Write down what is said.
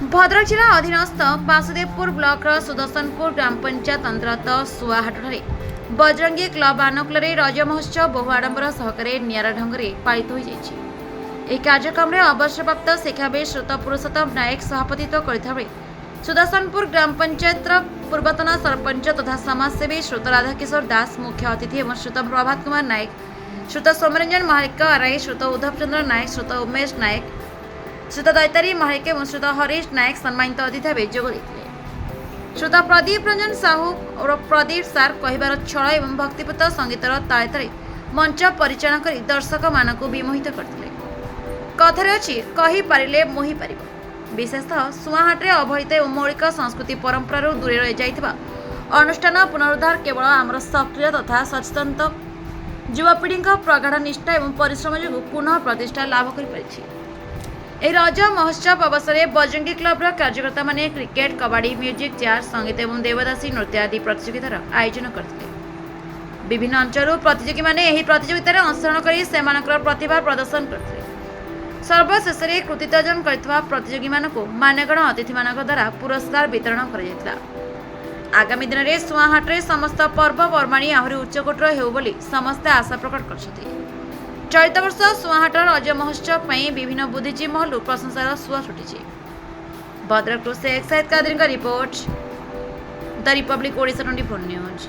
भद्रक जिला अधीनस्थ बासुदेवपुर ब्लॉक सुदर्शनपुर ग्राम पंचायत अंतर्गत सुआहाटे बजरंगी क्लब आनकूल रज महोत्सव बहु आडंबर सहकारे निरा ढंग से पालित हो जाएगी। कार्यक्रम में अवसरप्राप्त शिक्षाविद श्रुत पुरुषोत्तम नायक सभापतित्व करथिबे सुदर्शनपुर ग्राम पंचायत पूर्वतन सरपंच तथा समाजसेवी श्रुत राधाकिशोर दास मुख्य अतिथि एवं श्रुत प्रभात कुमार नायक, श्रुत सौम्यरंजन महारिक आरआई, श्रुत उद्धव चंद्र नायक, श्रुत उमेश नायक, श्रुत दैतारी महारिक और श्रुत हरीश नायक सम्मानित अतिथि भाव जोग देते। श्रुत प्रदीप रंजन साहू और प्रदीप सार कहबार छल एवं भक्तिपूत संगीतर ताले ताले मंच परिचालन कर दर्शक मानक विमोहित करते। कथार अच्छी कही पारिले मोहि पारिबो। विशेषतः सुआहाटे अवहेलित और मौलिक संस्कृति परंपरा दूरे रही जाइथिबा अनुष्ठान पुनरुद्धार केवल आमर सक्रिय तथा सचेतन युवापीढ़ी प्रगाढ़ निष्ठा और परिश्रम जो पुनः प्रतिष्ठा लाभ कर रज महोत्सव अवसर में बजरंगी क्लब्र कार्यकर्ता माने क्रिकेट, कबाड़ी, म्यूजिक, चेयर, संगीत और देवदासी नृत्य आदि प्रतियोगितार आयोजन करते। विभिन्न अंचल प्रतियोगी माने एही प्रतियोगितार अंशग्रहण कर सेमानकर प्रतिभा प्रदर्शन करते। सर्वशेष में कृतित्व अर्जन करथिबा प्रतियोगी मानक मान्यगण अतिथि मानक द्वारा पुरस्कार वितरण कर आगामी दिन में सुआहाटे समस्त पर्वपर्वाणी आहरी उच्चकोटर हेउ बोली समस्ते आशा प्रकट कर। चलित वर्ष सुआहाट रज महोत्सव विभिन्न बुद्धिजीवी महलू प्रशंसार सुआ छुटी। Bhadrak Sheikh Saeed Qadri report, the republic Odisha 24 news.